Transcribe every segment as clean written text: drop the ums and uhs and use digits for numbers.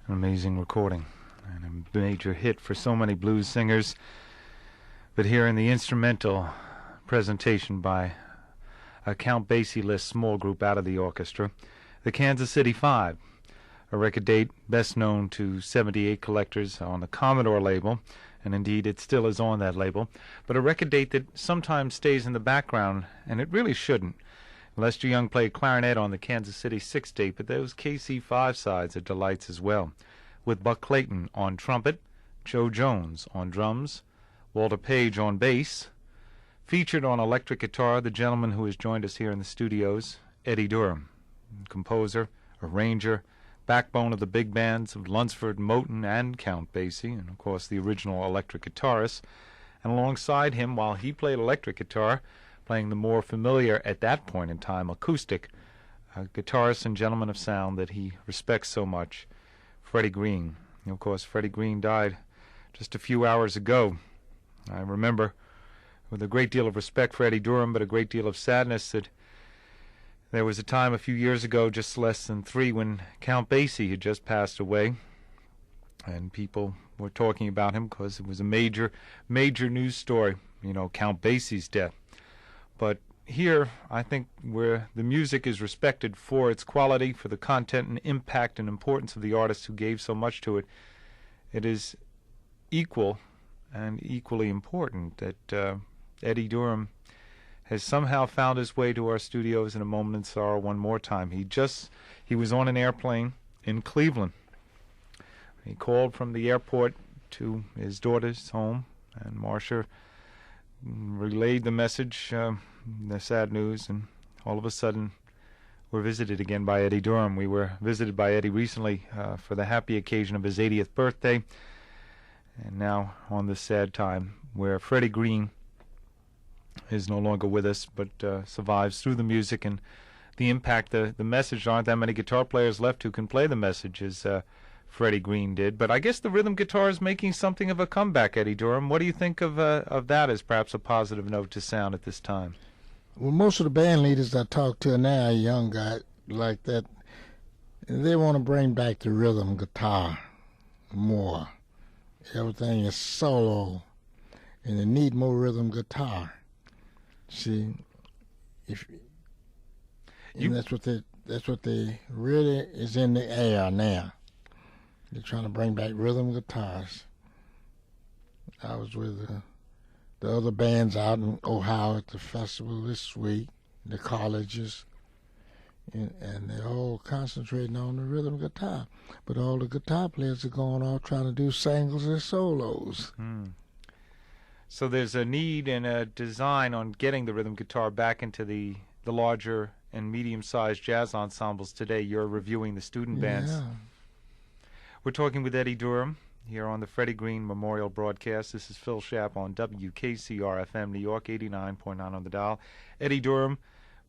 Amazing recording and a major hit for so many blues singers. But here in the instrumental presentation by a Count Basie-less small group out of the orchestra, the Kansas City Five, a record date best known to 78 collectors on the Commodore label, and indeed it still is on that label, but a record date that sometimes stays in the background, and it really shouldn't. Lester Young played clarinet on the Kansas City 6 date, but those KC5 sides are delights as well, with Buck Clayton on trumpet, Joe Jones on drums, Walter Page on bass. Featured on electric guitar, the gentleman who has joined us here in the studios, Eddie Durham, composer, arranger, backbone of the big bands of Lunsford, Moten, and Count Basie, and of course the original electric guitarist. And alongside him, while he played electric guitar, playing the more familiar at that point in time acoustic, guitarist and gentleman of sound that he respects so much, Freddie Green. And of course, Freddie Green died just a few hours ago. I remember with a great deal of respect for Eddie Durham, but a great deal of sadness that there was a time a few years ago, just less than 3, when Count Basie had just passed away, and people were talking about him because it was a major news story, Count Basie's death. But here, I think, where the music is respected for its quality, for the content and impact and importance of the artist who gave so much to it, it is equal and equally important that Eddie Durham has somehow found his way to our studios in A Moment in Sorrow one more time. He was on an airplane in Cleveland. He called from the airport to his daughter's home, and Marcia relayed the message, the sad news, and all of a sudden we're visited again by Eddie Durham. We were visited by Eddie recently for the happy occasion of his 80th birthday, and now on this sad time where Freddie Green is no longer with us, but survives through the music and the impact, the message. There aren't that many guitar players left who can play the message as Freddie Green did. But I guess the rhythm guitar is making something of a comeback, Eddie Durham. What do you think of that as perhaps a positive note to sound at this time? Well, most of the band leaders I talk to now are young guys like that. They want to bring back the rhythm guitar more. Everything is solo, and they need more rhythm guitar. See, that's what they really is in the air now. They're trying to bring back rhythm guitars. I was with the other bands out in Ohio at the festival this week, the colleges, and they're all concentrating on the rhythm guitar. But all the guitar players are going off trying to do singles and solos. So there's a need and a design on getting the rhythm guitar back into the larger and medium-sized jazz ensembles today. You're reviewing the student bands. Yeah. We're talking with Eddie Durham here on the Freddie Green Memorial Broadcast. This is Phil Schaap on WKCR-FM New York, 89.9 on the dial. Eddie Durham,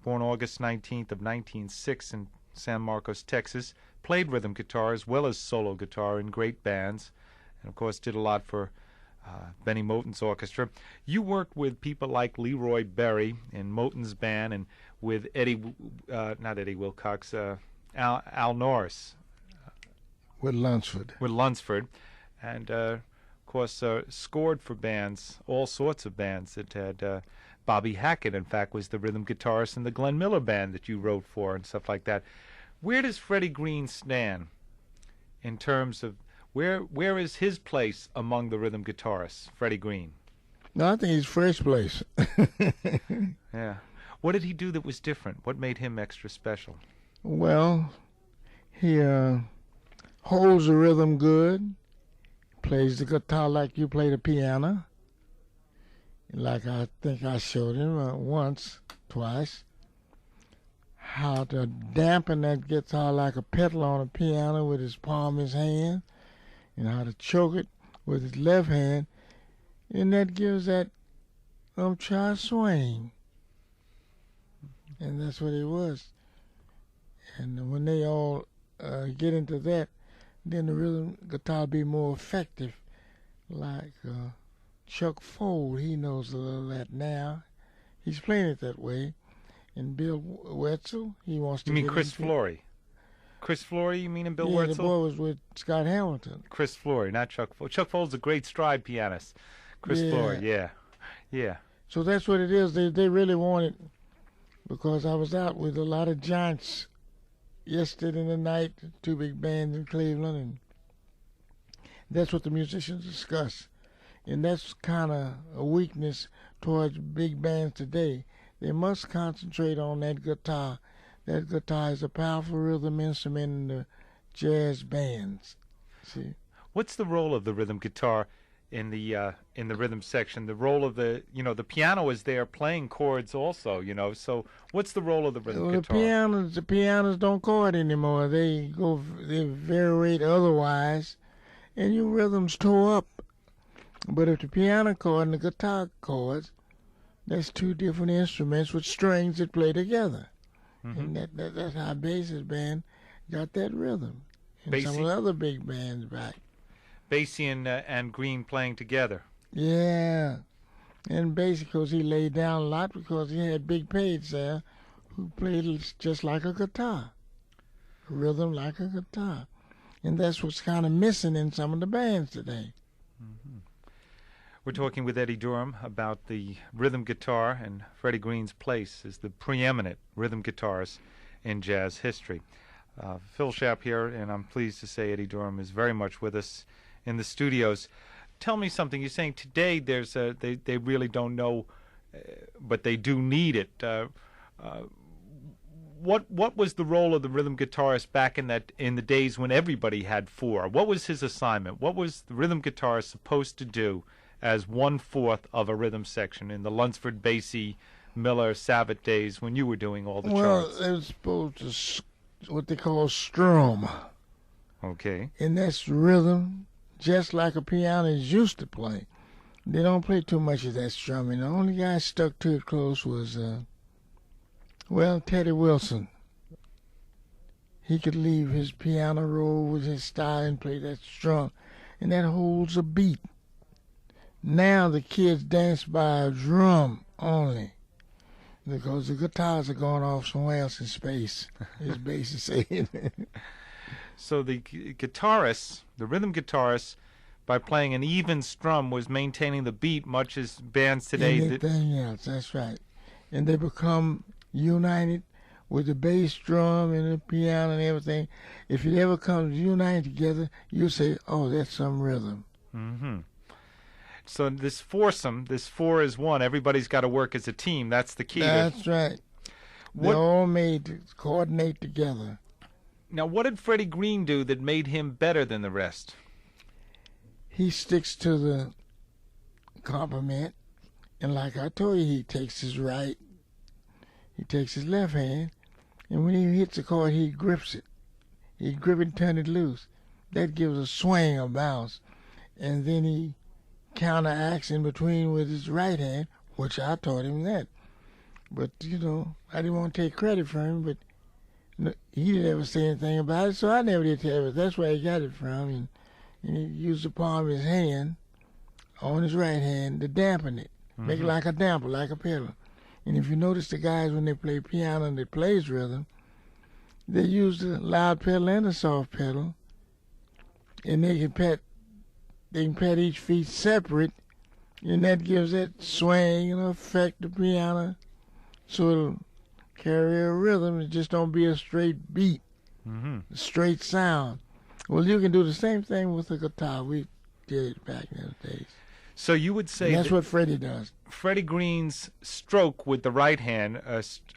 born August 19th of 1906 in San Marcos, Texas, played rhythm guitar as well as solo guitar in great bands, and of course did a lot for Benny Moten's orchestra. You worked with people like Leroy Berry in Moten's band, and with not Eddie Wilcox, Al Norris. With Lunsford. With Lunsford. And, of course, scored for bands, all sorts of bands that had Bobby Hackett, in fact, was the rhythm guitarist in the Glenn Miller band that you wrote for and stuff like that. Where does Freddie Green stand in terms of where is his place among the rhythm guitarists, Freddie Green? No, I think he's first place. Yeah. What did he do that was different? What made him extra special? Well, he holds the rhythm good, plays the guitar like you play the piano, like I think I showed him once, twice, how to dampen that guitar like a pedal on a piano with his palm in his hand, and how to choke it with his left hand, and that gives that child swing. And that's what it was. And when they all get into that, then the rhythm guitar be more effective. Like Chuck Fold, he knows a little of that now. He's playing it that way. And Bill Wetzel, he wants to. You mean Chris Flory? Chris Flory, you mean, and Bill Wetzel? Yeah, the boy was with Scott Hamilton. Chris Flory, not Chuck Fold. Chuck Fold's a great stride pianist. Chris Flory, yeah. So that's what it is. They really want it, because I was out with a lot of giants yesterday night, two big bands in Cleveland, and that's what the musicians discuss. And that's kind of a weakness towards big bands today. They must concentrate on that guitar. That guitar is a powerful rhythm instrument in the jazz bands. See? What's the role of the rhythm guitar in the rhythm section? The role of the piano is there playing chords also, so what's the role of the rhythm guitar? The pianos don't chord anymore. They variate otherwise, and your rhythm's tore up. But if the piano chord and the guitar chords, that's two different instruments with strings that play together. Mm-hmm. And that's how Basie's band got that rhythm. And Basie? Some of the other big bands back. Basie and Green playing together. Yeah. And Basie, because he laid down a lot, because he had Big Page there who played just like a guitar. Rhythm like a guitar. And that's what's kind of missing in some of the bands today. Mm-hmm. We're talking with Eddie Durham about the rhythm guitar and Freddie Green's place as the preeminent rhythm guitarist in jazz history. Phil Schaap here, and I'm pleased to say Eddie Durham is very much with us in the studios. Tell me something. You're saying today they really don't know, but they do need it. What was the role of the rhythm guitarist back in the days when everybody had four? What was his assignment? What was the rhythm guitarist supposed to do as 1/4 of a rhythm section in the Lunsford, Basie, Miller, Savitt days when you were doing all the charts? Well, they were supposed to what they call strum. Okay. And that's rhythm, just like a pianist used to play. They don't play too much of that strumming. The only guy stuck to it close was, Teddy Wilson. he could leave his piano roll with his style and play that strum, and that holds a beat. Now the kids dance by a drum only because the guitars are going off somewhere else in space, as Bass is saying. So the guitarist, the rhythm guitarist, by playing an even strum, was maintaining the beat, much as bands today. Anything else, that's right. And they become united with the bass drum and the piano and everything. If it ever comes united together, you say, oh, that's some rhythm. Mm-hmm. So this foursome, this 4 is 1, everybody's got to work as a team. That's the key. That's right. They're all made to coordinate together. Now, what did Freddie Green do that made him better than the rest? He sticks to the compliment, and like I told you, he takes his left hand, and when he hits a chord, he grips it. He grip it and turn it loose. That gives a swing, a bounce, and then he counteracts in between with his right hand, which I taught him that. But, you know, I didn't want to take credit for him, but he didn't ever say anything about it, so I never did tell him. That's where he got it from. And he used the palm of his hand on his right hand to dampen it, make it like a damper, like a pedal. And if you notice the guys when they play piano and they plays rhythm, they use the loud pedal and the soft pedal, and they can pat each feet separate, and that gives that swing and affect the piano, so it'll carry a rhythm. It just don't be a straight beat, a straight sound. Well, you can do the same thing with the guitar. We did it back in the days. So you would say that's what Freddie does. Freddie Green's stroke with the right hand,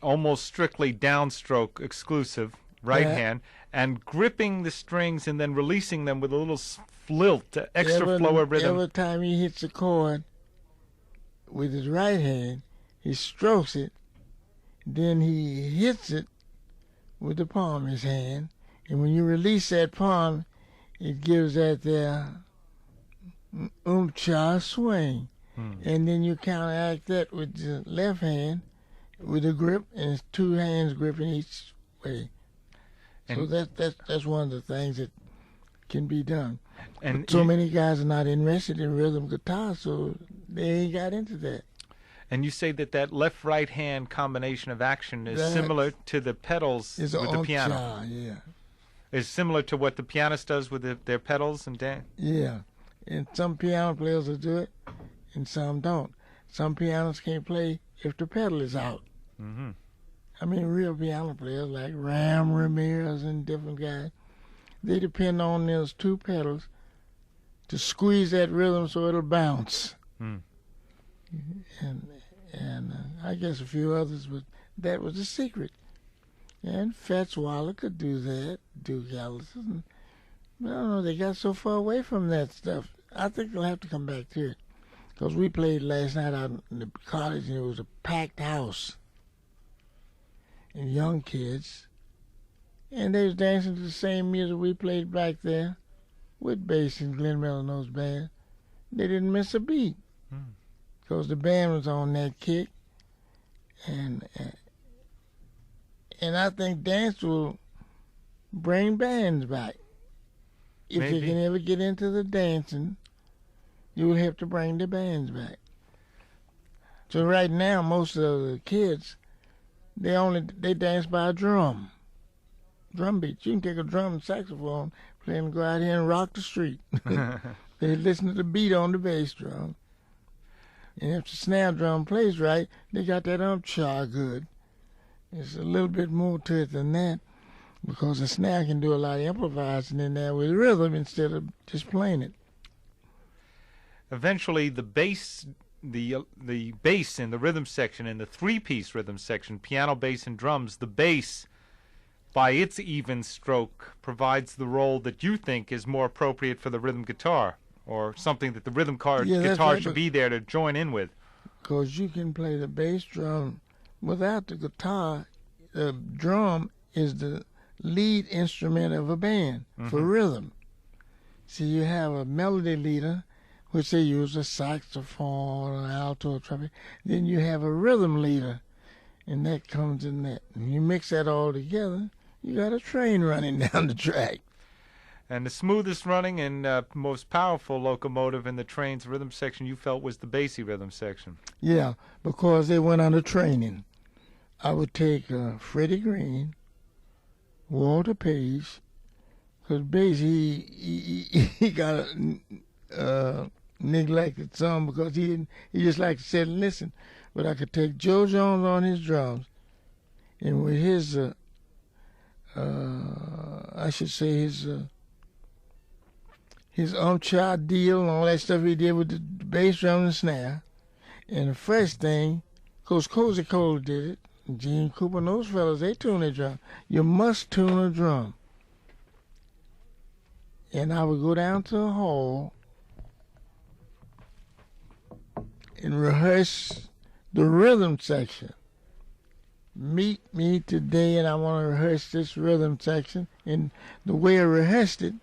almost strictly downstroke exclusive right hand, and gripping the strings and then releasing them with a little lilt, extra flow of rhythm. Every time he hits a chord with his right hand, he strokes it, then he hits it with the palm of his hand, and when you release that palm, it gives that there cha swing. And then you counteract that with the left hand with a grip, and it's 2 hands gripping each way. So that's one of the things that can be done. And but so many guys are not interested in rhythm guitar, so they ain't got into that. And you say that left-right hand combination of action is similar to the pedals with the piano. Yeah. Is similar to what the pianist does with their pedals and dance. Yeah, and some piano players will do it, and some don't. Some pianists can't play if the pedal is out. I mean, real piano players like Ram Ramirez and different guys, they depend on those 2 pedals to squeeze that rhythm so it'll bounce. And I guess a few others, but that was the secret. And Fats Waller could do that, Duke Ellison. I don't know, they got so far away from that stuff. I think they'll have to come back to it. Because we played last night out in the cottage, and it was a packed house. And young kids. And they was dancing to the same music we played back there with Bass and Glenn Miller and those bands. They didn't miss a beat. Because the band was on that kick. And I think dance will bring bands back. If you can ever get into the dancing, you will have to bring the bands back. So right now, most of the kids, they dance by a drum beat. You can take a drum and saxophone, play and go out here and rock the street. They listen to the beat on the bass drum. And if the snare drum plays right, they got that cha good. There's a little bit more to it than that, because the snare can do a lot of improvising in there with rhythm instead of just playing it. Eventually, the bass in the rhythm section, in the 3-piece rhythm section, piano, bass, and drums, the bass, by its even stroke, provides the role that you think is more appropriate for the rhythm guitar, or something that the rhythm guitar should be there to join in with. Because you can play the bass drum without the guitar. The drum is the lead instrument of a band for rhythm. See, you have a melody leader, which they use a saxophone, an alto, trumpet. Then you have a rhythm leader, and that comes in that. And you mix that all together, You got a train running down the track. And the smoothest running and most powerful locomotive in the train's rhythm section you felt was the bassy rhythm section. Yeah, because they went under training. I would take Freddie Green, Walter Page, because basically he got neglected some because he just like to sit and listen. But I could take Joe Jones on his drums, and with his I should say his umchild deal and all that stuff he did with the bass drum and snare. And the fresh thing, because Cozy Cole did it, and Gene Cooper and those fellas, they tune their drum. You must tune a drum. And I would go down to the hall and rehearse the rhythm section. Meet me today, and I want to rehearse this rhythm section. And the way I rehearsed it,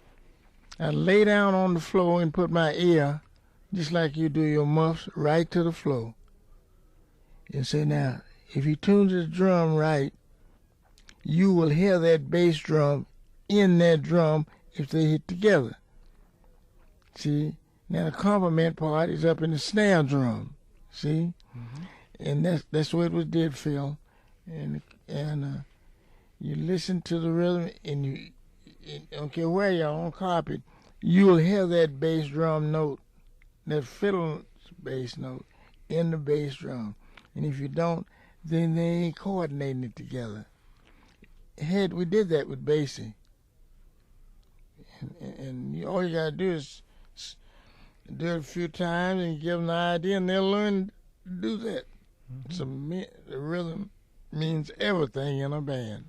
I lay down on the floor and put my ear, just like you do your muffs, right to the floor. And say, now, if you tune the drum right, you will hear that bass drum in that drum if they hit together. See? Now the complement part is up in the snare drum. See? Mm-hmm. And that's what it was did, Phil. And you listen to the rhythm, and you don't care where you're on carpet, you'll hear that bass drum note, that fiddle bass note in the bass drum. And if you don't, then they ain't coordinating it together. We did that with Basie. And all you gotta do is do it a few times and give them an idea, and they'll learn to do that. Mm-hmm. So the rhythm means everything in a band.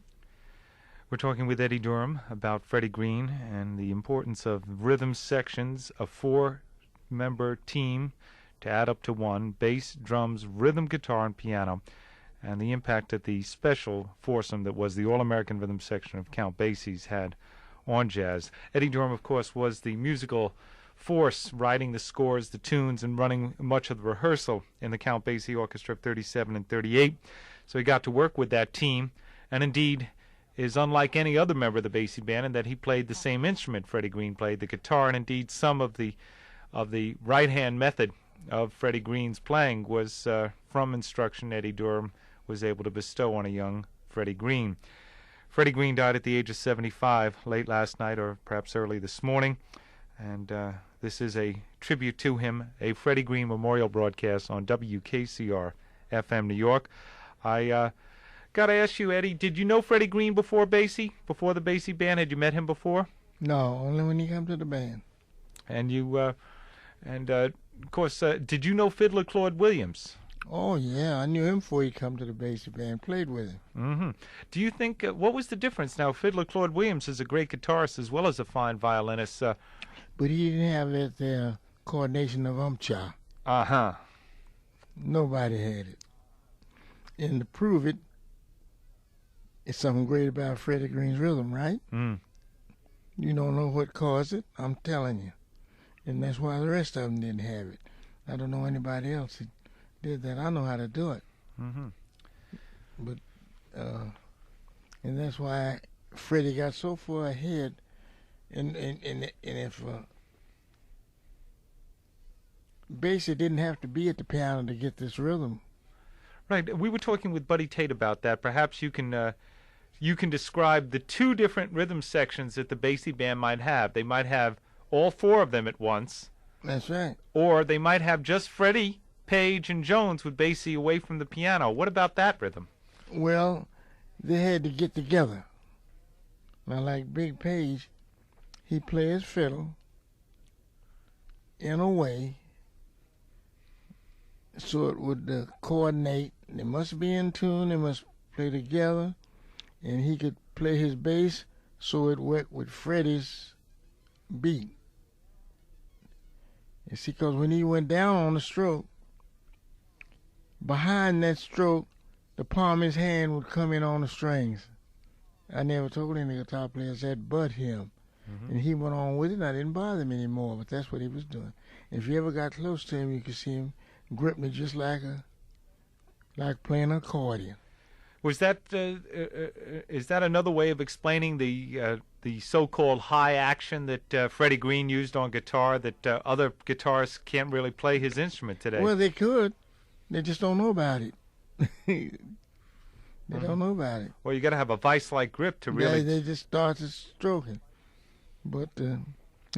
We're talking with Eddie Durham about Freddie Green and the importance of rhythm sections, a 4-member team to add up to one, bass, drums, rhythm guitar, and piano, and the impact that the special foursome that was the All-American Rhythm section of Count Basie's had on jazz. Eddie Durham, of course, was the musical force writing the scores, the tunes, and running much of the rehearsal in the Count Basie Orchestra of 37 and 38. So he got to work with that team, and indeed is unlike any other member of the Basie band in that he played the same instrument Freddie Green played, the guitar, and indeed some of the right-hand method of Freddie Green's playing was from instruction Eddie Durham was able to bestow on a young Freddie Green. Freddie Green died at the age of 75 late last night or perhaps early this morning, and this is a tribute to him, a Freddie Green memorial broadcast on WKCR FM New York. I got to ask you, Eddie, did you know Freddie Green before Basie, before the Basie band? Had you met him before? No, only when he came to the band. And you, of course, did you know fiddler Claude Williams? Oh, yeah, I knew him before he come to the Basie band, played with him. Mm-hmm. Do you think, what was the difference? Now, fiddler Claude Williams is a great guitarist as well as a fine violinist. But he didn't have that coordination of umcha. Uh-huh. Nobody had it. And to prove it, it's something great about Freddie Green's rhythm, right? Mm. You don't know what caused it, I'm telling you. And that's why the rest of them didn't have it. I don't know anybody else who did that. I know how to do it. Mm-hmm. But, and that's why Freddie got so far ahead. And if Basie didn't have to be at the piano to get this rhythm. Right. We were talking with Buddy Tate about that. Perhaps you can describe the two different rhythm sections that the Basie band might have. They might have all four of them at once. That's right. Or they might have just Freddie, Page, and Jones with Basie away from the piano. What about that rhythm? Well, they had to get together. Now, like Big Page, he plays fiddle in a way so it would coordinate. They must be in tune. They must play together. And he could play his bass so it worked with Freddie's beat. You see, because when he went down on the stroke, behind that stroke, the palm of his hand would come in on the strings. I never told any guitar players that but him. Mm-hmm. And he went on with it, and I didn't bother him anymore, but that's what he was doing. If you ever got close to him, you could see him gripping it just like playing an accordion. Was that is that another way of explaining the so-called high action that Freddie Green used on guitar that other guitarists can't really play his instrument today? Well, they could. They just don't know about it. They don't know about it. Well, you got to have a vice-like grip to really. They just start stroking. But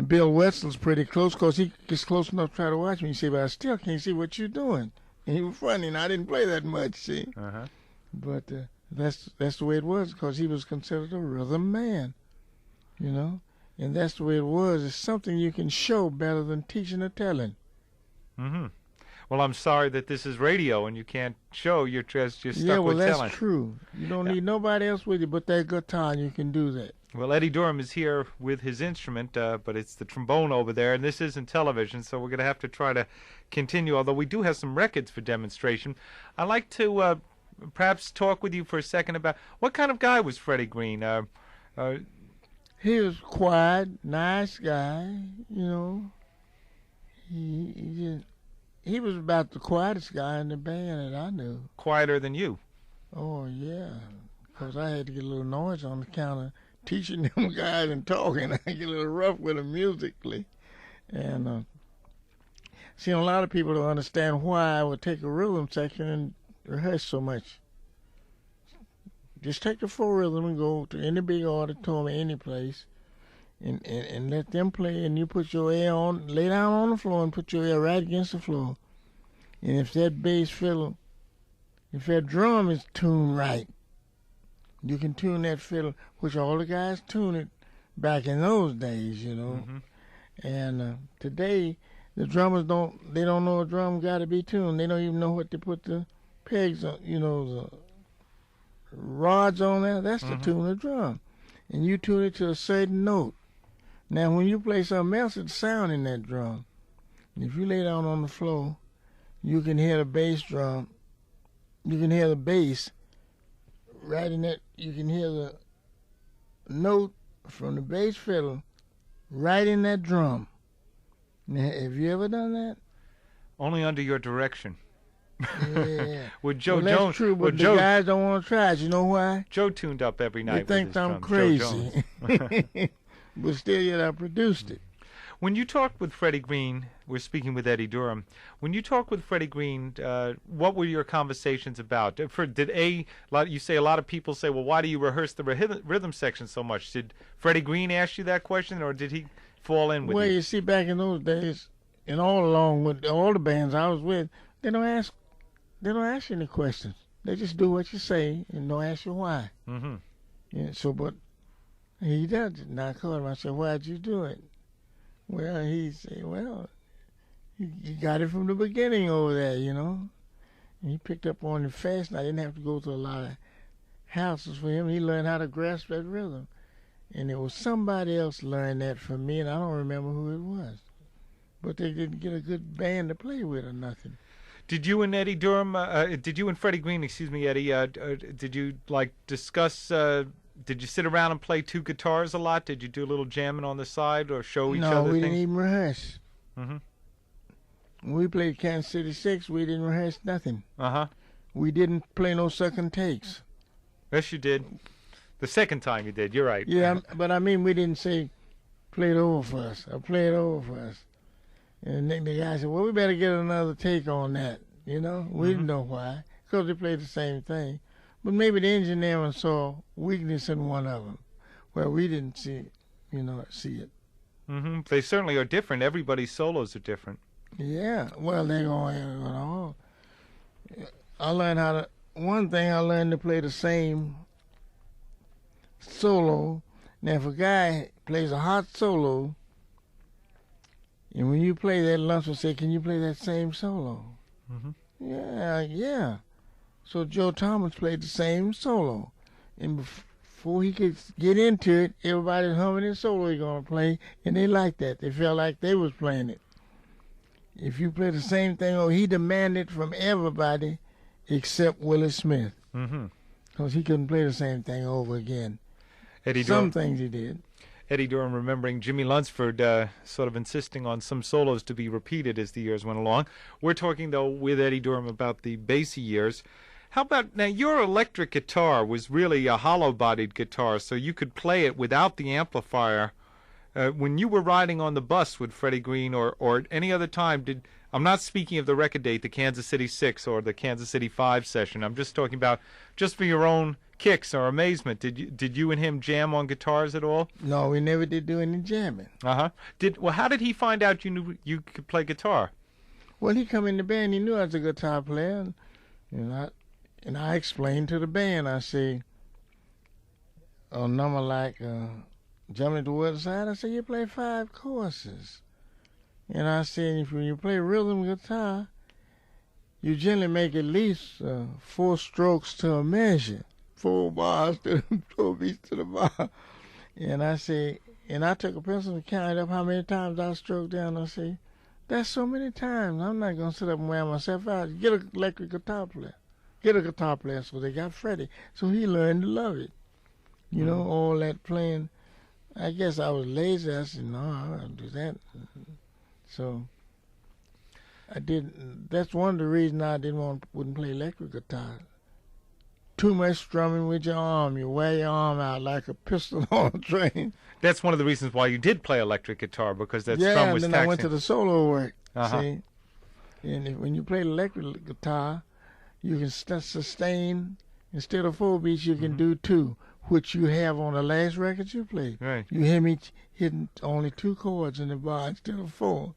Bill Wetzel's pretty close because he gets close enough to try to watch me. He say, but I still can't see what you're doing. And he was funny, and I didn't play that much, see. Uh-huh. But that's the way it was because he was considered a rhythm man, you know. And that's the way it was. It's something you can show better than teaching or telling. Mm-hmm. Well, I'm sorry that this is radio and you can't show. You're just stuck with yeah, well, telling. that's true. You don't need nobody else with you but that guitar, and you can do that. Well, Eddie Durham is here with his instrument, but it's the trombone over there, and this isn't television, so we're going to have to try to continue, although we do have some records for demonstration. I'd like to perhaps talk with you for a second about what kind of guy was Freddie Green? He was quiet, nice guy, you know. He was about the quietest guy in the band that I knew. Quieter than you? Oh, yeah, because I had to get a little noise on the count of teaching them guys and talking. I get a little rough with them musically. And see, a lot of people don't understand why I would take a rhythm section and rehearse so much. Just take the full rhythm and go to any big auditorium, any place, and let them play, and you put your ear on, lay down on the floor and put your ear right against the floor. And if that bass fiddle, if that drum is tuned right, you can tune that fiddle, which all the guys tune it back in those days, you know. Mm-hmm. And today, the drummers don't know a drum got to be tuned. They don't even know what to put the pegs on, you know, the rods on there. That's to tune the drum. And you tune it to a certain note. Now, when you play something else, it's sound in that drum. And if you lay down on the floor, you can hear the bass drum. You can hear the bass right in that. You can hear the note from the bass fiddle right in that drum. Now, have you ever done that? Only under your direction. Yeah. With Joe well, that's Jones, true, but the guys don't want to try it. You know why? Joe tuned up every night. They think I'm crazy. But still, yet I produced it. When you talked with Freddie Green, we're speaking with Eddie Durham. When you talked with Freddie Green, what were your conversations about? You say a lot of people say, well, why do you rehearse the rhythm section so much? Did Freddie Green ask you that question, or did he fall in with you? Well, you see, back in those days, and all along with all the bands I was with, they don't ask you any questions. They just do what you say and don't ask you why. Mm-hmm. Yeah. So, but he does it. And I called him. I said, "Why'd you do it?" Well, he said, "Well, he got it from the beginning over there, you know." And he picked up on it fast, and I didn't have to go to a lot of houses for him. He learned how to grasp that rhythm, and it was somebody else learned that from me, and I don't remember who it was. But they didn't get a good band to play with or nothing. Did you and Eddie Durham, did you and Freddie Green, excuse me, Eddie, did you discuss, did you sit around and play two guitars a lot? Did you do a little jamming on the side or show each other things? No, we didn't even rehearse. Mm-hmm. When we played Kansas City 6, we didn't rehearse nothing. Uh-huh. We didn't play no second takes. Yes, you did. The second time you did, you're right. Yeah, but I mean, we didn't say, play it over for us, or play it over for us. And then the guy said, well, we better get another take on that, you know? We didn't know why, because they played the same thing. But maybe the engineer saw weakness in one of them, where we didn't see it. Mm-hmm. They certainly are different. Everybody's solos are different. Yeah, well, they're going, I learned one thing I learned to play the same solo. Now, if a guy plays a hot solo, and when you play that, Luntz will say, can you play that same solo? Mm-hmm. Yeah. So Joe Thomas played the same solo. And before he could get into it, everybody's humming his solo he's going to play, and they liked that. They felt like they was playing it. If you play the same thing, he demanded from everybody except Willie Smith. Because he couldn't play the same thing over again. Some things he did. Eddie Durham remembering Jimmy Lunsford sort of insisting on some solos to be repeated as the years went along. We're talking, though, with Eddie Durham about the Basie years. How about now? Your electric guitar was really a hollow-bodied guitar, so you could play it without the amplifier. When you were riding on the bus with Freddie Green or any other time, I'm not speaking of the record date, the Kansas City 6 or the Kansas City 5 session. I'm just talking about just for your own kicks or amazement. Did you and him jam on guitars at all? No, we never did do any jamming. Uh-huh. How did he find out you could play guitar? Well, he come in the band. He knew I was a guitar player, and I explained to the band. I say, a number like Jumping to the Other Side, I said, you play 5 courses. And I said, if you play rhythm guitar, you generally make at least 4 strokes to a measure, 4 bars to 4 beats to the bar. And I say, and I took a pencil and counted up how many times I stroked down. I say, that's so many times. I'm not going to sit up and wear myself out. Get an electric guitar player. Get a guitar player. So they got Freddie. So he learned to love it. You know, all that playing. I guess I was lazy. I said, no, I don't do that. So I didn't. That's one of the reasons I wouldn't play electric guitar. Too much strumming with your arm. You wear your arm out like a pistol on a train. That's one of the reasons why you did play electric guitar, because that yeah, strum was and then taxing. I went to the solo work. Uh-huh. See, and when you play electric guitar, you can sustain. Instead of 4 beats, you can do 2, which you have on the last record you played. Right. You hear me hitting only 2 chords in the bar instead of 4.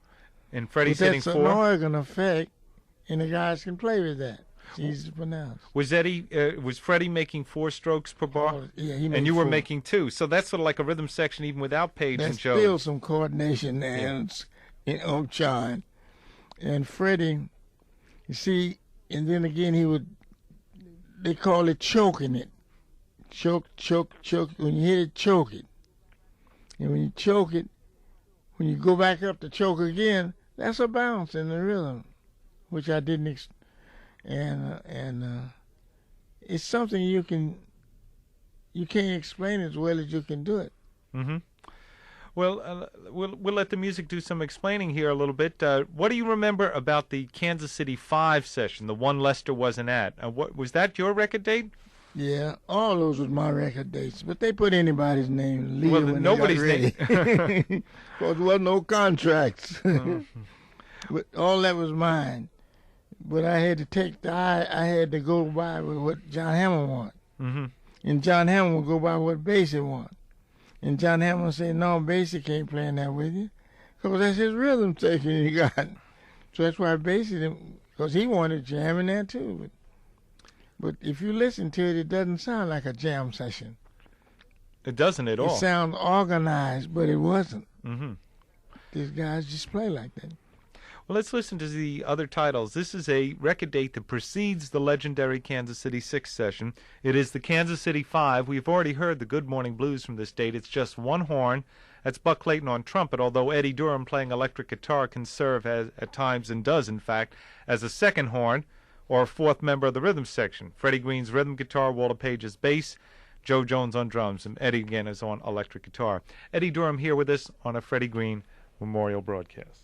And Freddie's hitting 4. That's an organ effect, and the guys can play with that. It's easy to pronounce. Was Freddie making 4 strokes per bar? Oh, yeah, he made and you 4. were making 2. So that's sort of like a rhythm section even without Page There's and Joe. still some coordination there in chime. And Freddie, you see, and then again they call it choking it. Choke. When you hit it, choke it. And when you choke it, when you go back up to choke again, that's a bounce in the rhythm, which I didn't. And it's something you can't explain as well as you can do it. Mm-hmm. Well, we'll let the music do some explaining here a little bit. What do you remember about the Kansas City 5 session, the one Lester wasn't at? What was that your record date? Yeah, all those was my record dates, but they put anybody's name. Well, nobody's name. Because there was no contracts. But all that was mine. But I had to I had to go by with what John Hammond wanted. Mm-hmm. And John Hammond would go by what Basie wanted. And John Hammond would say, no, Basie can't play in that with you. Because that's his rhythm section he got. So that's why Basie, because he wanted jam in there too. But if you listen to it, it doesn't sound like a jam session. It doesn't at all. It sounds organized, but it wasn't. Mm-hmm. These guys just play like that. Well, let's listen to the other titles. This is a record date that precedes the legendary Kansas City 6 session. It is the Kansas City 5. We've already heard the Good Morning Blues from this date. It's just 1 horn. That's Buck Clayton on trumpet, although Eddie Durham playing electric guitar can serve at times, and does in fact, as a 2nd horn or a 4th member of the rhythm section. Freddie Green's rhythm guitar, Walter Page's bass, Joe Jones on drums, and Eddie again is on electric guitar. Eddie Durham here with us on a Freddie Green Memorial broadcast.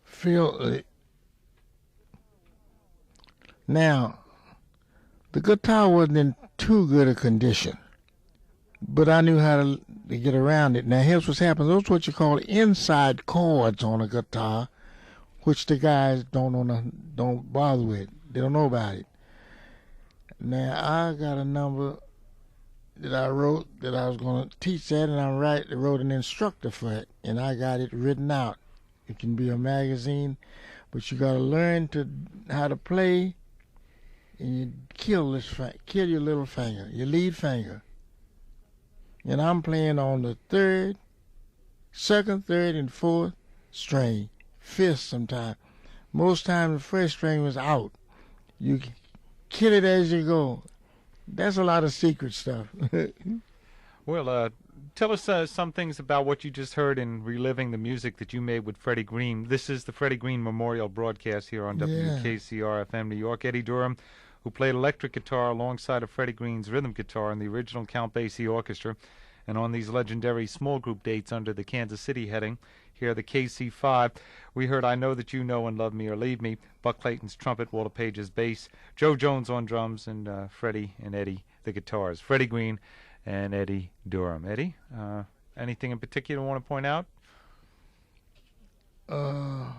Feel now, the guitar wasn't in too good a condition, but I knew how to get around it. Now here's what's happening. Those are what you call inside chords on a guitar, which the guys don't bother with. They don't know about it. Now I got a number that I wrote that I was going to teach that, and I wrote an instructor for it, and I got it written out. It can be a magazine, but you got to learn how to play, and you kill your little finger, your lead finger. And I'm playing on the second, third, and fourth string, fifth sometimes. Most times the first string was out. You kill it as you go. That's a lot of secret stuff. Well, tell us some things about what you just heard in reliving the music that you made with Freddie Green. This is the Freddie Green Memorial broadcast here on WKCR-FM New York. Eddie Durham, who played electric guitar alongside of Freddie Green's rhythm guitar in the original Count Basie Orchestra, and on these legendary small group dates under the Kansas City heading, here the KC5, we heard I Know That You Know and Love Me or Leave Me, Buck Clayton's trumpet, Walter Page's bass, Joe Jones on drums, and Freddie and Eddie the guitars. Freddie Green and Eddie Durham. Eddie, anything in particular you want to point out? No,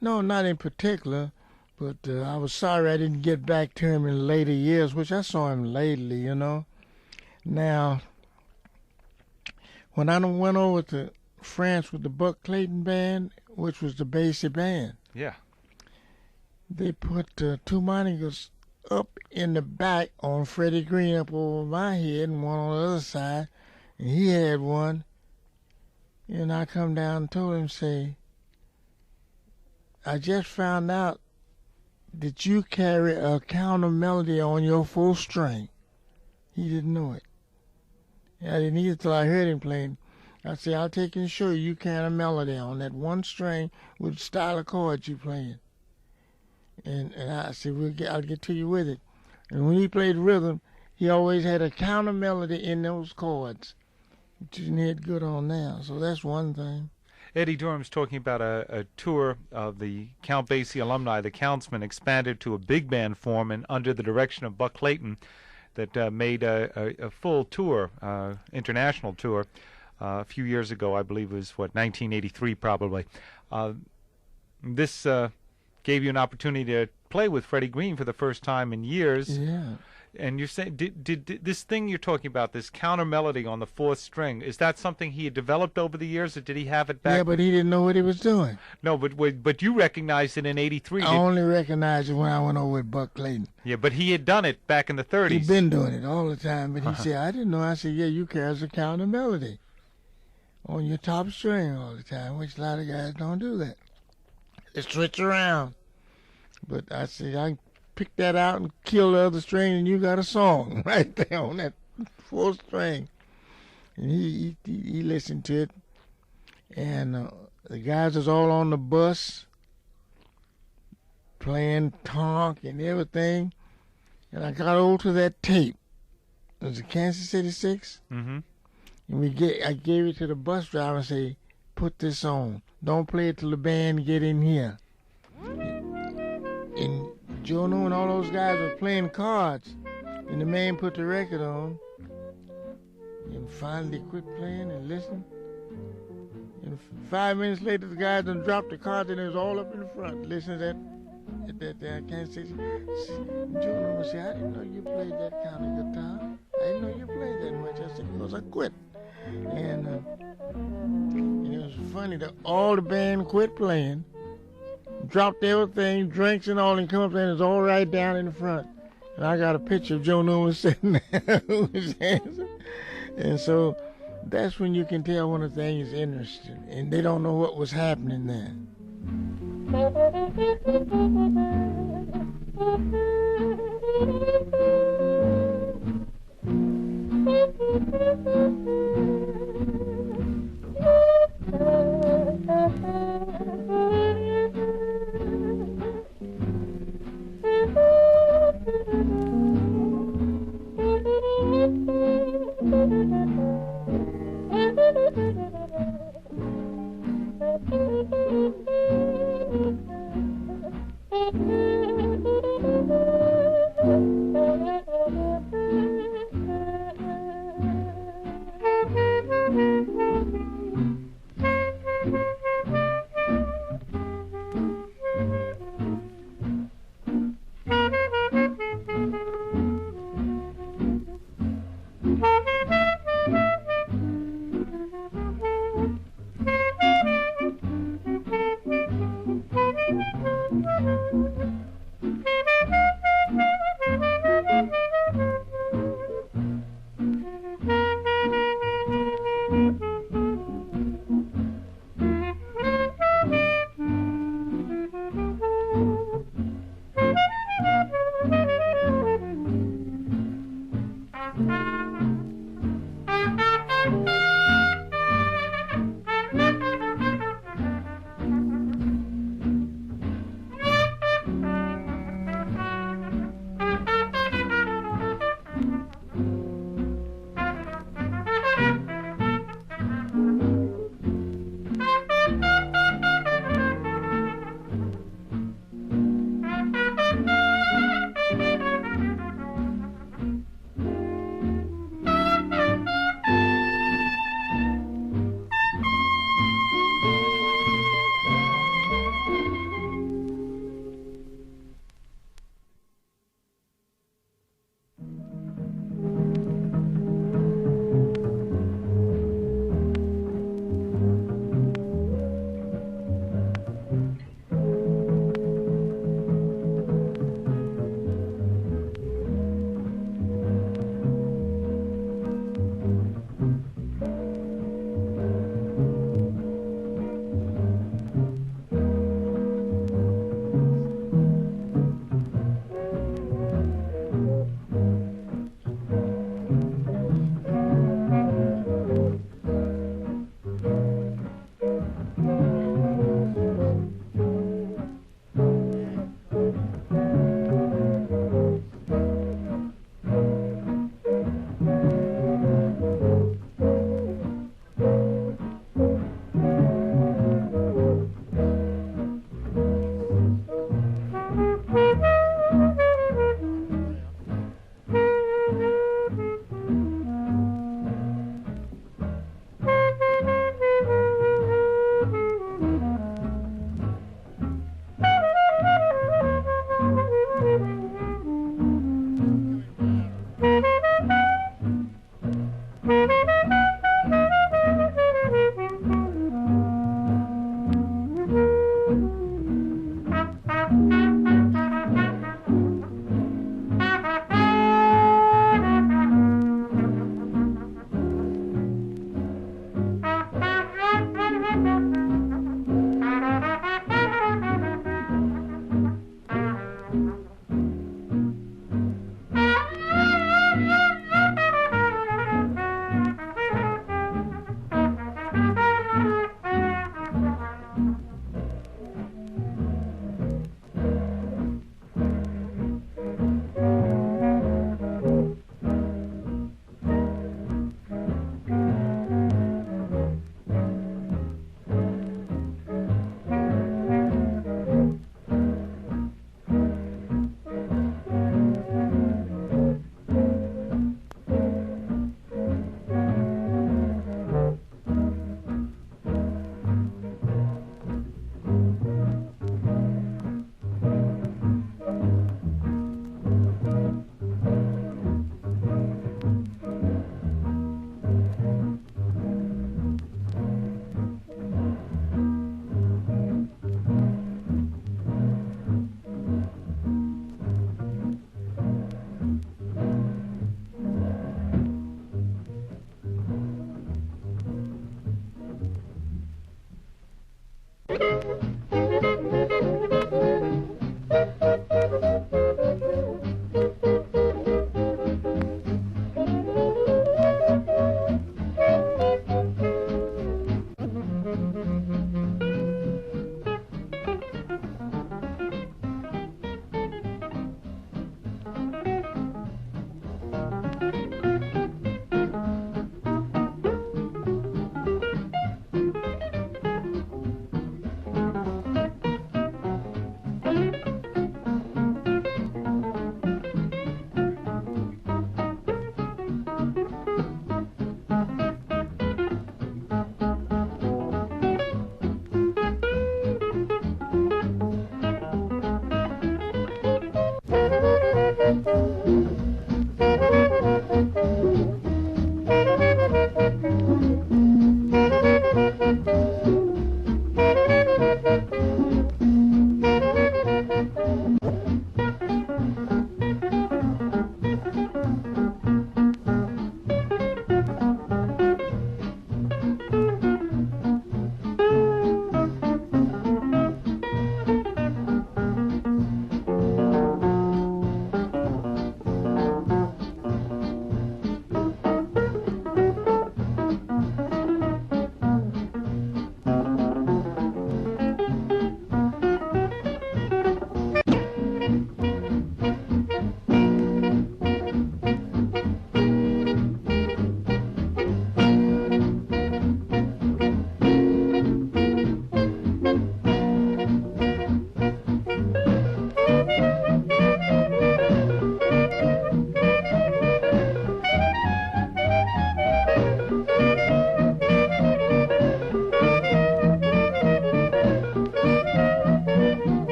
not in particular, but I was sorry I didn't get back to him in later years, which I saw him lately, you know. Now, when I went over to France with the Buck Clayton band, which was the Basie band, yeah, they put two monitors up in the back on Freddie Green up over my head and one on the other side, and he had one. And I come down and told him, say, I just found out that you carry a counter melody on your full string. He didn't know it. I didn't either till I heard him playing. I said, I'll take and show you carry a melody on that one string with the style of chords you playing. And I said, I'll get to you with it. And when he played rhythm, he always had a counter melody in those chords, which he had good on now. So that's one thing. Eddie Durham's talking about a tour of the Count Basie alumni. The Countsmen expanded to a big band form and under the direction of Buck Clayton that made a full tour, international tour, a few years ago. I believe it was, 1983 probably. This gave you an opportunity to play with Freddie Green for the first time in years. Yeah. And you're saying, did this thing you're talking about, this counter melody on the fourth string, is that something he had developed over the years, or did he have it back? Yeah, but he didn't know what he was doing. No, but you recognized it in '83. I only recognized it when I went over with Buck Clayton. Yeah, but he had done it back in the '30s. He'd been doing it all the time, but he said, I didn't know. I said, yeah, you carry a counter melody on your top string all the time, which a lot of guys don't do that. They switch around. But I said, I pick that out and kill the other string, and you got a song right there on that fourth string. And he listened to it, and the guys was all on the bus playing Tonk and everything, and I got over to that tape. It was a Kansas City 6, Mm-hmm. and I gave it to the bus driver and say, put this on. Don't play it till the band get in here. And Joe Newman and all those guys were playing cards, and the man put the record on, and finally quit playing and listened. And 5 minutes later, the guys done dropped the cards, and it was all up in the front. Listening to that Kansas City. Joe Newman said, I didn't know you played that kind of guitar. I didn't know you played that much. I said, because I quit. And it was funny that all the band quit playing, dropped everything, drinks and all, and come up there, and it's all right down in the front. And I got a picture of Joe Newman sitting there with his hands. And so that's when you can tell when a thing is interesting, and they don't know what was happening there.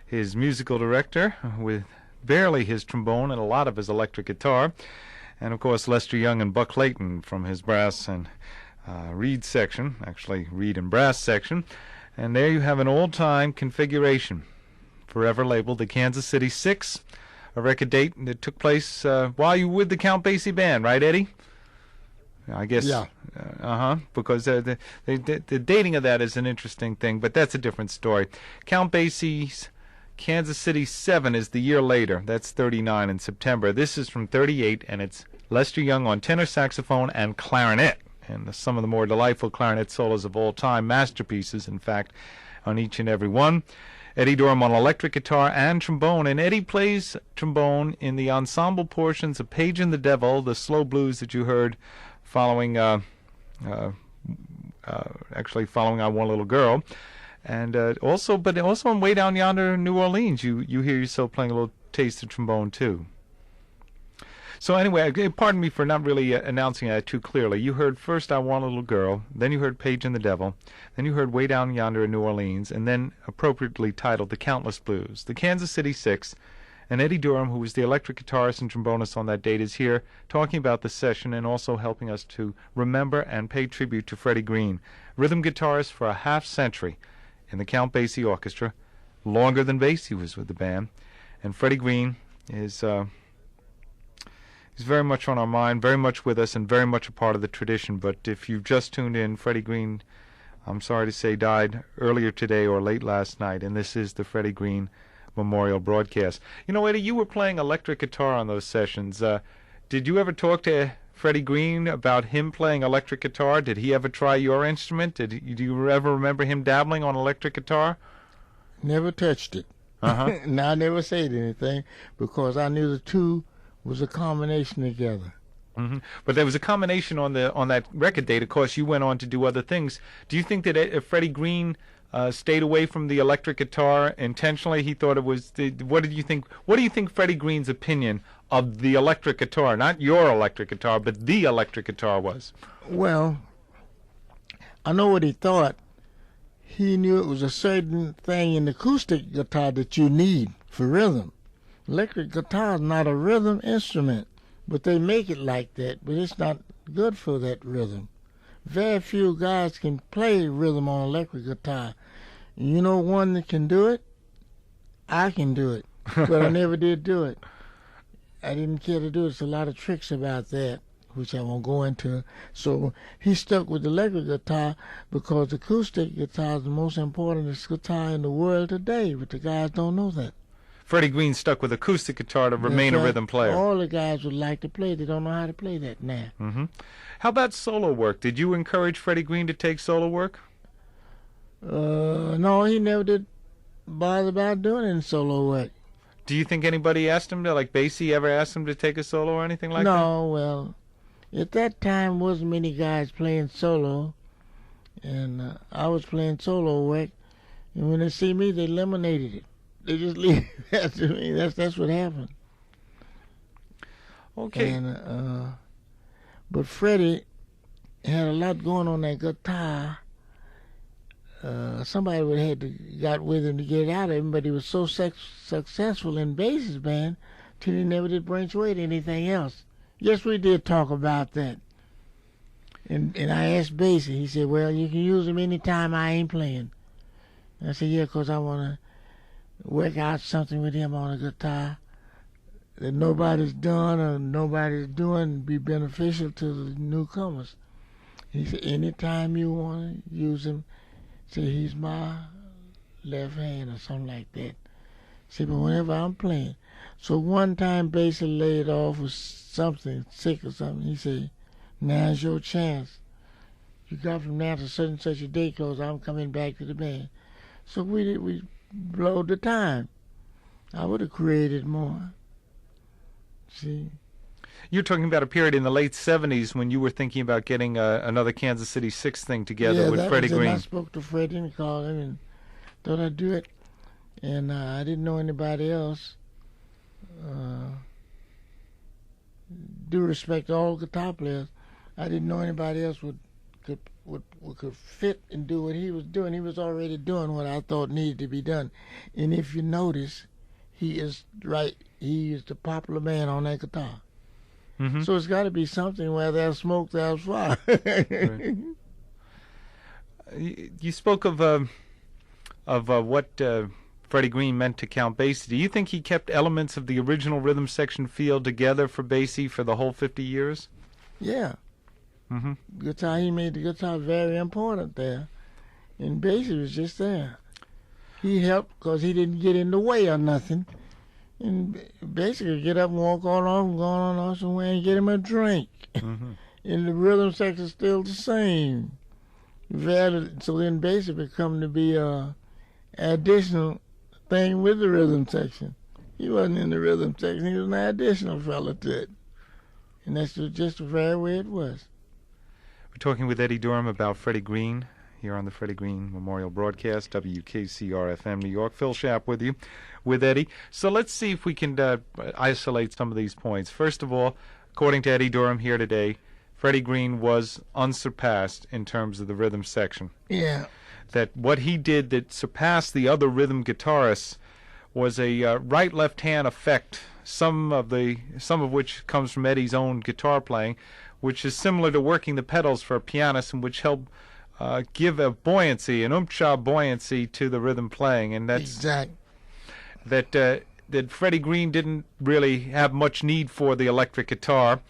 His musical director, with barely his trombone and a lot of his electric guitar, and of course Lester Young and Buck Layton from his brass and reed section, actually reed and brass section. And there you have an old-time configuration, forever labeled the Kansas City 6, a record date that took place while you were with the Count Basie Band, right, Eddie? I guess. Yeah. Because the dating of that is an interesting thing, but that's a different story. Count Basie's Kansas City 7 is the year later. That's 39 in September. This is from 38, and it's Lester Young on tenor saxophone and clarinet. And some of the more delightful clarinet solos of all time, masterpieces, in fact, on each and every one. Eddie Durham on electric guitar and trombone, and Eddie plays trombone in the ensemble portions of Page and the Devil, the slow blues that you heard following, actually following I Want a Little Girl. And also on Way Down Yonder in New Orleans, you hear yourself playing a little taste of trombone too. So anyway, pardon me for not really announcing that too clearly. You heard first I Want a Little Girl, then you heard Page and the Devil, then you heard Way Down Yonder in New Orleans, and then appropriately titled The Countless Blues. The Kansas City Six, and Eddie Durham, who was the electric guitarist and trombonist on that date, is here talking about the session and also helping us to remember and pay tribute to Freddie Green, rhythm guitarist for a half-century in the Count Basie Orchestra, longer than Basie was with the band. And Freddie Green is he's very much on our mind, very much with us, and very much a part of the tradition. But if you've just tuned in, Freddie Green, I'm sorry to say, died earlier today or late last night, and this is the Freddie Green Memorial broadcast. You know, Eddie, you were playing electric guitar on those sessions. Did you ever talk to Freddie Green about him playing electric guitar? Did he ever try your instrument? Do you ever remember him dabbling on electric guitar? Never touched it. And I never said anything because I knew the two was a combination together. But there was a combination on that record date. Of course, you went on to do other things. Do you think that Freddie Green stayed away from the electric guitar intentionally? He thought it was. What do you think? What do you think Freddie Green's opinion of the electric guitar, not your electric guitar, but the electric guitar was? Well, I know what he thought. He knew it was a certain thing in the acoustic guitar that you need for rhythm. Electric guitar is not a rhythm instrument, but they make it like that, but it's not good for that rhythm. Very few guys can play rhythm on electric guitar. And you know one that can do it? I can do it, but I never did do it. I didn't care to do it. There's a lot of tricks about that, which I won't go into. So he stuck with the electric guitar because acoustic guitar is the most important guitar in the world today, but the guys don't know that. Freddie Green stuck with acoustic guitar to remain a rhythm player. All the guys would like to play. They don't know how to play that now. How about solo work? Did you encourage Freddie Green to take solo work? No, he never did bother about doing any solo work. Do you think anybody asked him to, like Basie ever asked him to take a solo or anything like that? No, well, at that time wasn't many guys playing solo, and I was playing solo work, and when they see me, they eliminated it. They just leave that to me. That's what happened. Okay. And but Freddie had a lot going on that guitar. Somebody would have got with him to get it out of him, but he was so successful in Basie's band till he never did branch away to anything else. Yes, we did talk about that. And I asked Basie. He said, well, you can use him anytime I ain't playing. And I said, yeah, 'cause I want to work out something with him on a guitar that nobody's done or nobody's doing, be beneficial to the newcomers. He said, anytime you want to use him, say he's my left hand or something like that. Say, but whenever I'm playing. So one time Basie laid off with something, sick or something. He said, now's your chance. You got from now to such and such a date, 'cause I'm coming back to the band. So we blowed the time. I would have created more. See? You're talking about a period in the late 70s when you were thinking about getting another Kansas City Six thing together with Freddie Green. I spoke to Freddie and called him and thought I'd do it. And I didn't know anybody else. Due respect to all guitar players, I didn't know anybody else could fit and do what he was doing. He was already doing what I thought needed to be done. And if you notice, he is right. He is the popular man on that guitar. So it's got to be something where there's smoke, there's fire. Right. You spoke of what Freddie Green meant to Count Basie. Do you think he kept elements of the original rhythm section feel together for Basie for the whole 50 years? Yeah. Guitar, he made the guitar very important there. And Basie was just there. He helped because he didn't get in the way or nothing. And basically get up and walk on off and go on somewhere and get him a drink. And the rhythm section's still the same. So then Basie become to be a additional thing with the rhythm section. He wasn't in the rhythm section. He was an additional fella to it. And that's just the very way it was. We're talking with Eddie Durham about Freddie Green. here on the Freddie Green Memorial Broadcast, WKCR-FM New York. Phil Schaap with you, with Eddie. So let's see if we can isolate some of these points. First of all, according to Eddie Durham here today, Freddie Green was unsurpassed in terms of the rhythm section. Yeah. That what he did that surpassed the other rhythm guitarists was a right-left hand effect, some of which comes from Eddie's own guitar playing, which is similar to working the pedals for a pianist, and which help give a buoyancy, an buoyancy to the rhythm playing, and that's exact. That Freddie Green didn't really have much need for the electric guitar,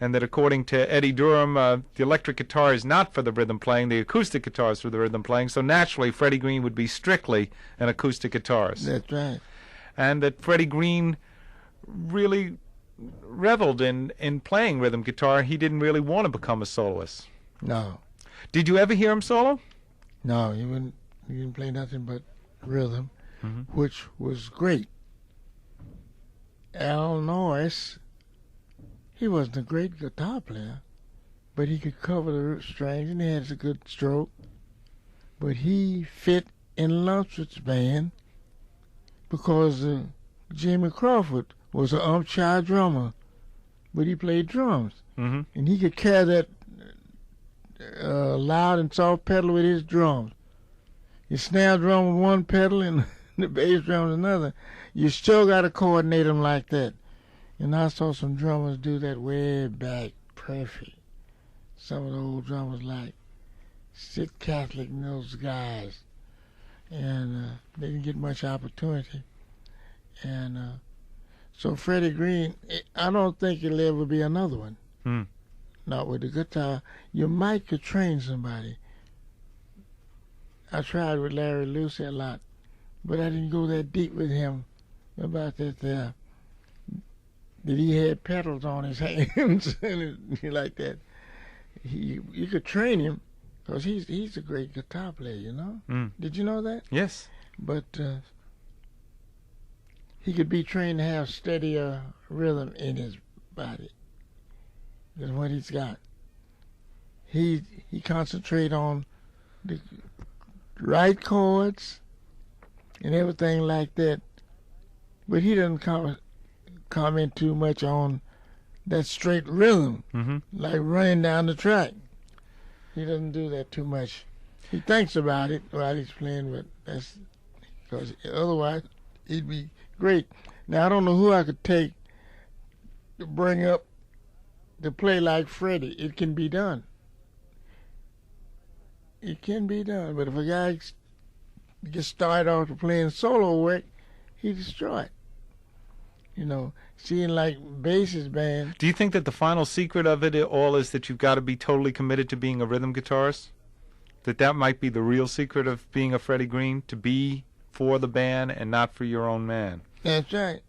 and that according to Eddie Durham, the electric guitar is not for the rhythm playing, the acoustic guitar is for the rhythm playing, so naturally Freddie Green would be strictly an acoustic guitarist. That's right. And that Freddie Green really reveled in playing rhythm guitar. He didn't really want to become a soloist. No. Did you ever hear him solo? No, he didn't play nothing but rhythm, which was great. Al Norris, he wasn't a great guitar player, but he could cover the strings and he had a good stroke. But he fit in Lunceford's band because Jimmy Crawford was an umpire drummer, but he played drums. And he could carry that loud and soft pedal with his drums. Your snare drum with one pedal and the bass drum with another. You still got to coordinate them like that. And I saw some drummers do that way back perfect. Some of the old drummers like Sid Catholic and those guys. And they didn't get much opportunity. And so Freddie Green, I don't think he'll ever be another one. Not with the guitar. You might could train somebody. I tried with Larry Lucy a lot, but I didn't go that deep with him about that that he had pedals on his hands and like that. You could train him because he's a great guitar player, you know? Did you know that? Yes. But he could be trained to have steadier rhythm in his body than what he's got. He concentrate on the right chords and everything like that, but he doesn't comment too much on that straight rhythm, like running down the track. He doesn't do that too much. He thinks about it while he's playing, but that's because otherwise he'd be great. Now I don't know who I could take to bring up to play like Freddie. It can be done. It can be done, but if a guy gets started off to playing solo work, he destroyed. You know, seeing like Bass's band. Do you think that the final secret of it all is that you've got to be totally committed to being a rhythm guitarist? That might be the real secret of being a Freddie Green, to be for the band and not for your own man? That's right.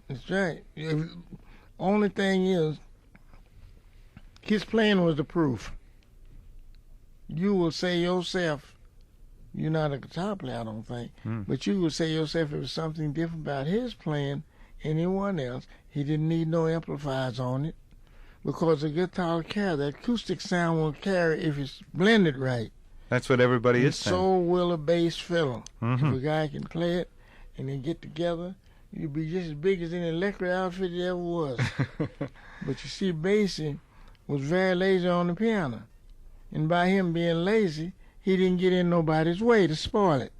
That's right. Only thing is, his playing was the proof. You will say yourself, you're not a guitar player, I don't think, but you will say yourself if it was something different about his playing anyone else, he didn't need no amplifiers on it, because the guitar will carry, the acoustic sound will carry if it's blended right. That's what everybody is saying. So will a bass fiddle. If a guy can play it and they get together, you'll be just as big as any electric outfit it ever was. But you see, Basie was very lazy on the piano. And by him being lazy, he didn't get in nobody's way to spoil it.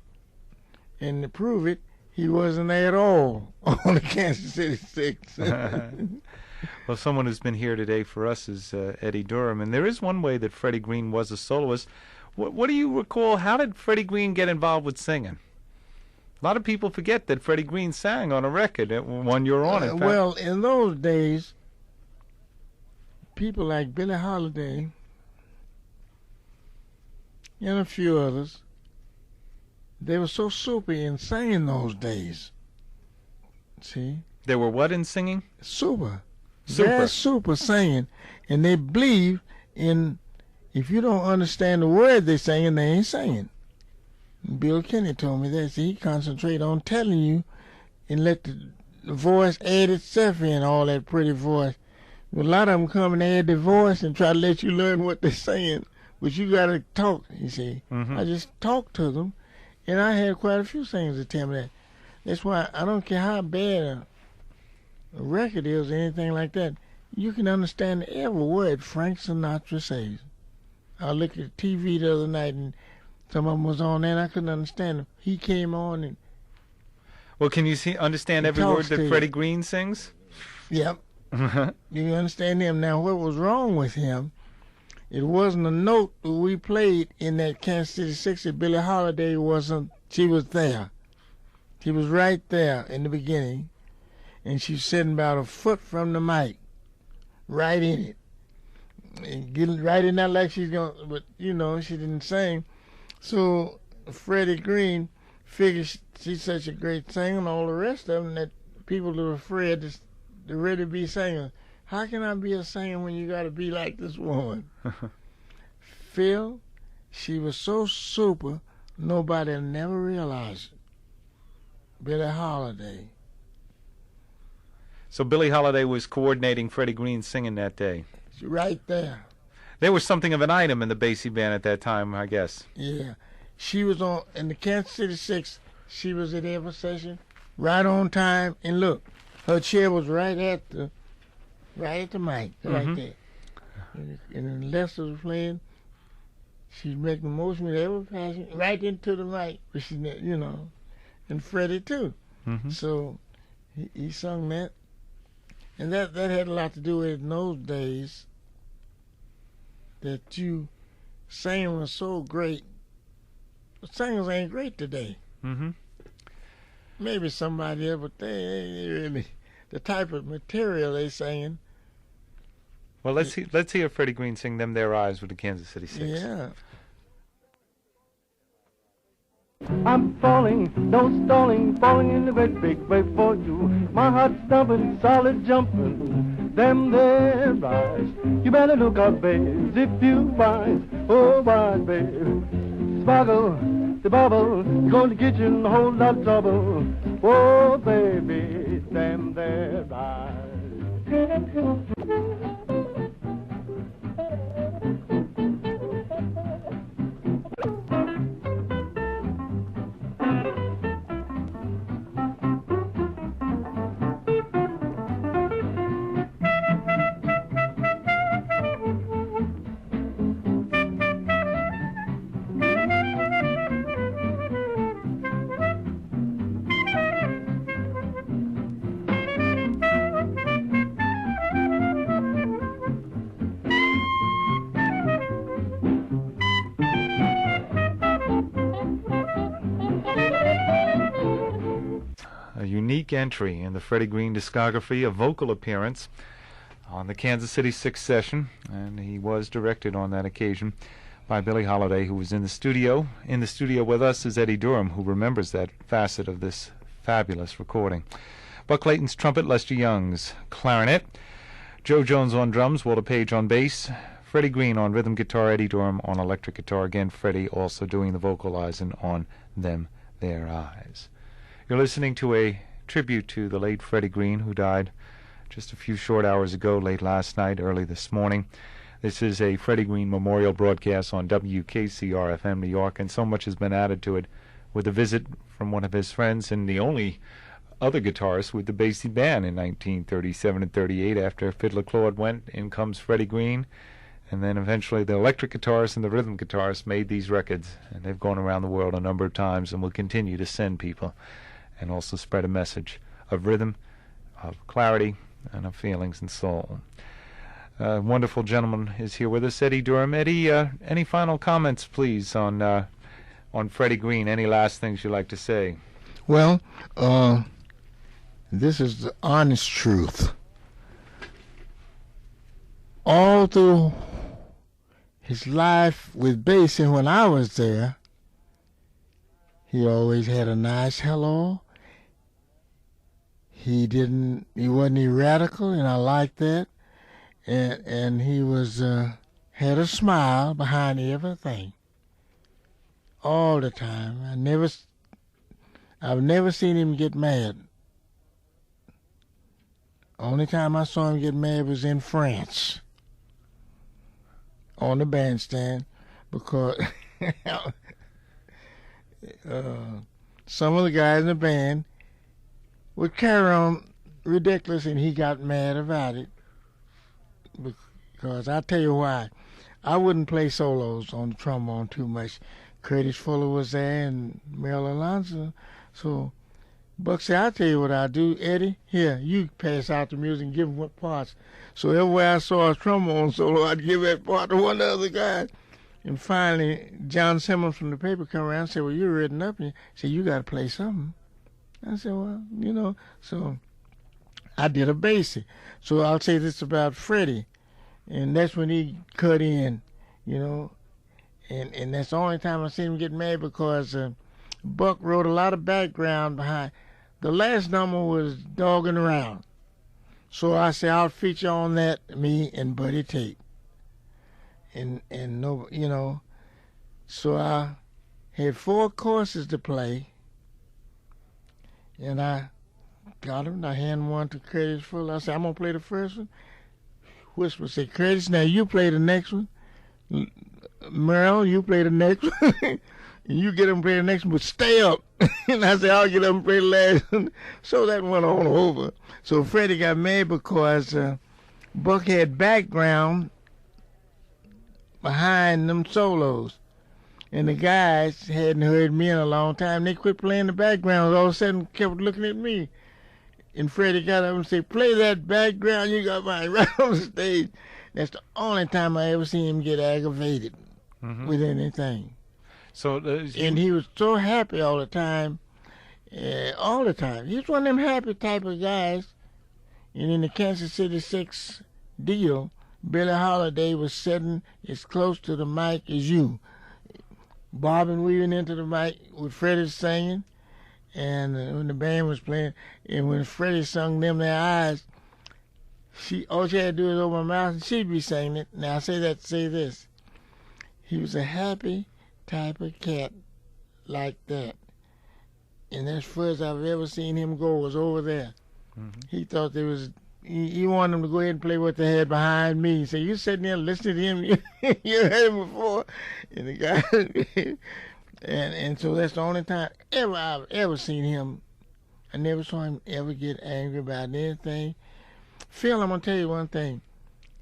And to prove it, he wasn't there at all on the Kansas City Six. Well, someone who's been here today for us is Eddie Durham. And there is one way that Freddie Green was a soloist. What do you recall? How did Freddie Green get involved with singing? A lot of people forget that Freddie Green sang on a record when you were on it. Well, in those days, people like Billie Holiday and a few others, they were so super in singing those days. See? They were what in singing? Super. They're super singing. And they believe in, if you don't understand the word they're singing, they ain't singing. Bill Kenny told me that. See, he concentrate on telling you and let the voice add itself in, all that pretty voice. But a lot of them come and add the voice and try to let you learn what they're saying but you got to talk, you see. Mm-hmm. I just talked to them, and I had quite a few singers that tell me that. That's why I don't care how bad a record is or anything like that. You can understand every word Frank Sinatra says. I looked at TV the other night, and some of them was on there, and I couldn't understand them. He came on, and Well, can you understand every word talks to that you. Freddie Green sings? yep, you understand him. Now, what was wrong with him, it wasn't a note that we played in that Kansas City 60. Billie Holiday wasn't, she was there. She was right there in the beginning, and she's sitting about a foot from the mic, right in it. And getting right in there like she's going, but you know, she didn't sing. So Freddie Green figured she's such a great singer, and all the rest of them, that people were afraid to really be singers. How can I be a singer when you got to be like this woman? Phil, she was so super, nobody never realized it. Billie Holiday. So Billie Holiday was coordinating Freddie Green's singing that day. She's right there. There was something of an item in the Basie band at that time, I guess. Yeah. She was on, in the Kansas City 6, she was at every session, right on time, and look, her chair was right at the mic, right there. And the Lester was playing, she'd make the motion with every passion, right into the mic, but she, you know, and Freddie too. Mm-hmm. So he sung that. And that had a lot to do with in those days that singing was so great. But singers ain't great today. Mm-hmm. Maybe somebody else, but they ain't really the type of material they singing. Well, let's hear Freddie Green sing "Them There Eyes" with the Kansas City Six. Yeah. I'm falling, no stalling, falling in the great big way for you. My heart's thumping, solid jumping, them there eyes. You better look out, babes, if you find, oh, wise, babe. Sparkle, the bubble, you're going to get you in a whole lot of trouble. Oh, baby, them there eyes. Unique entry in the Freddie Green discography, a vocal appearance on the Kansas City 6 session, and he was directed on that occasion by Billie Holiday, who was in the studio. In the studio with us is Eddie Durham, who remembers that facet of this fabulous recording. Buck Clayton's trumpet, Lester Young's clarinet, Joe Jones on drums, Walter Page on bass, Freddie Green on rhythm guitar, Eddie Durham on electric guitar. Again, Freddie also doing the vocalizing on Them There Eyes. You're listening to a tribute to the late Freddie Green, who died just a few short hours ago, late last night, early this morning. This is a Freddie Green memorial broadcast on WKCR-FM New York, and so much has been added to it with a visit from one of his friends and the only other guitarist with the Basie band in 1937 and 38. After Fiddler Claude went, in comes Freddie Green, and then eventually the electric guitarist and the rhythm guitarist made these records, and they've gone around the world a number of times and will continue to send people and also spread a message of rhythm, of clarity, and of feelings and soul. A wonderful gentleman is here with us, Eddie Durham. Eddie, any final comments, please, on Freddie Green? Any last things you'd like to say? Well, this is the honest truth. All through his life with Basie, when I was there, he always had a nice hello. He wasn't radical, and I liked that. And he was had a smile behind everything all the time. I've never seen him get mad. Only time I saw him get mad was in France on the bandstand because some of the guys in the band would carry on ridiculous, and he got mad about it. Because I tell you why, I wouldn't play solos on the trombone too much. Curtis Fuller was there and Mel Alonso. So Buck said, I'll tell you what I'll do, Eddie. Here, you pass out the music and give him what parts. So everywhere I saw a trombone solo, I'd give that part to one of the other guys. And finally, John Simmons from the paper come around and said, well, you're written up. And he said, you got to play something. I said, well, you know. So I did a bassy. So I'll say this about Freddie. And that's when he cut in, you know. And that's the only time I seen him get mad, because Buck wrote a lot of background behind. The last number was Dogging Around. So I said, I'll feature on that, me and Buddy Tate. And no, you know, so I had 4 courses to play, and I got them. I handed one to Curtis Fuller. I said, I'm going to play the first one. Whisper said, Curtis, now you play the next one. Merrill, you play the next one. And you get them to play the next one, but stay up. And I said, I'll get them to play the last one. So that went on over. So Freddie got mad because Buck had background behind them solos. And the guys hadn't heard me in a long time. They quit playing the background. All of a sudden kept looking at me. And Freddie got up and said, play that background you got mine right on the stage. That's the only time I ever seen him get aggravated with anything. So, and he was so happy all the time. All the time. He was one of them happy type of guys. And in the Kansas City 6 deal, Billie Holiday was sitting as close to the mic as you, bobbing, weaving into the mic with Freddie singing. And when the band was playing, and when Freddie sung Them Their Eyes, all she had to do was open her mouth and she'd be singing it. Now I say that to say this. He was a happy type of cat like that. And as far as I've ever seen him go was over there. He thought there was, he wanted them to go ahead and play what they had behind me. He said, you sitting there listening to him, you heard him before. And the guy, and so that's the only time I've ever seen him. I never saw him ever get angry about anything. Phil, I'm going to tell you one thing.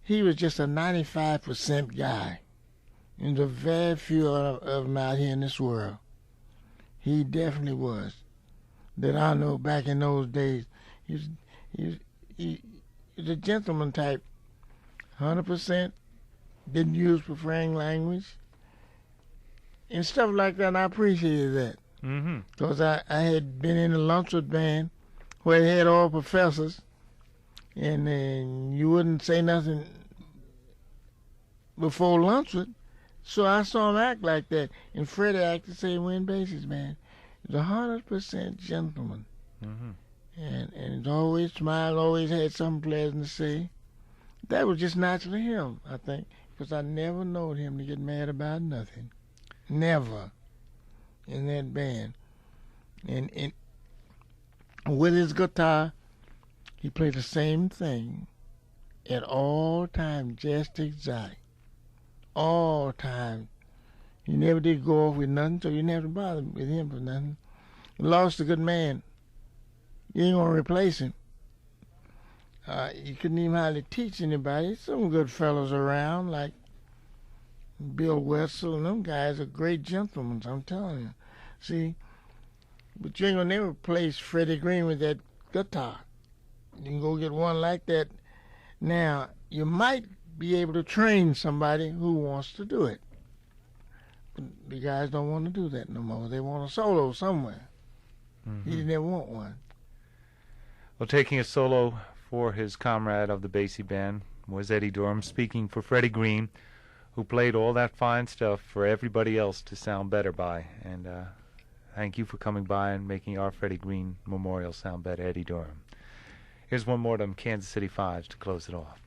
He was just a 95% guy. And there's very few of them out here in this world. He definitely was. That I know back in those days. He was a gentleman type. 100%. Didn't use profane language. And stuff like that, and I appreciated that. Because I had been in the Lunsford band where they had all professors, and then you wouldn't say nothing before Lunsford. So I saw him act like that. And Freddie acted the same way in basis, man. He was 100% gentleman. And always smiled, always had something pleasant to say. That was just natural to him, I think, because I never knowed him to get mad about nothing. Never in that band. And with his guitar, he played the same thing at all times, just exact. All time. He never did go off with nothing, so you didn't have to bother with him for nothing. You lost a good man. You ain't gonna replace him. You couldn't even hardly teach anybody. Some good fellows around, like Bill Wessel, and them guys are great gentlemen, I'm telling you. See, but you ain't gonna never replace Freddie Green with that guitar. You can go get one like that. Now, you might be able to train somebody who wants to do it. But the guys don't want to do that no more. They want a solo somewhere. He didn't ever want one. Well, taking a solo for his comrade of the Basie band was Eddie Durham, speaking for Freddie Green, who played all that fine stuff for everybody else to sound better by. And thank you for coming by and making our Freddie Green memorial sound better, Eddie Durham. Here's one more of them Kansas City Fives to close it off.